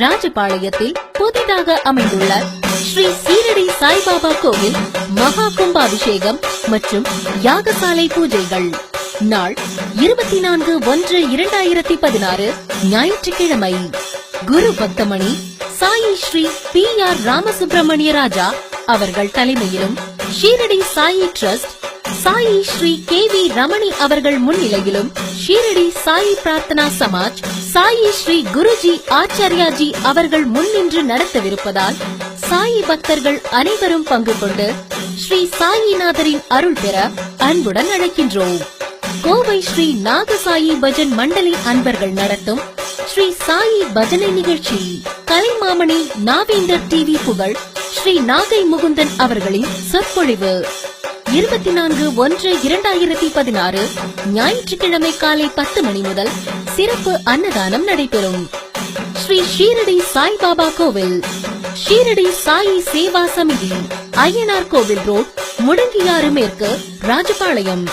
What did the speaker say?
ராஜபாளையத்தில் புதிதாக அமைந்துள்ள ஸ்ரீ சீரடி சாய்பாபா கோவில் மகா கும்பாபிஷேகம் மற்றும் யாகசாலை பூஜைகள் நாள் 24/1/2016 ஞாயிற்றுக்கிழமை. குரு பக்தமணி சாயி ஸ்ரீ PR ராமசுப்ரமணிய ராஜா அவர்கள் தலைமையிலும், ஷீரடி சாயி டிரஸ்ட் சாயி ஸ்ரீ KV ரமணி அவர்கள் முன்னிலையிலும், ஷீரடி சாயி பிரார்த்தனா சமாஜ் சாயி ஸ்ரீ குருஜி ஆச்சாரியாஜி அவர்கள் முன்னின்று நடத்தவிருப்பதால் சாயி பக்தர்கள் அனைவரும் பங்கு கொண்டு ஸ்ரீ சாயிநாதரின் அருள் பெற அன்புடன் அழைக்கின்றோம். கோவை ஸ்ரீ நாகசாயி பஜன் மண்டலி அன்பர்கள் நடத்தும் ஸ்ரீ சாயி பஜனை நிகழ்ச்சி, கலைமாமணி நாவேந்தர் TV புகழ் ஸ்ரீ நாகை முகுந்தன் அவர்களின் சொற்பொழிவு 24/1/2016 ஞாயிற்றுக்கிழமை காலை 10 மணி முதல் சிறப்பு அன்னதானம் நடைபெறும். ஸ்ரீ ஷீரடி சாய்பாபா கோவில், ஷீரடி சாயி சேவா சமிதி, ஐயனார் கோவில் ரோட், முடங்கியாறு மேற்கு, ராஜபாளையம்.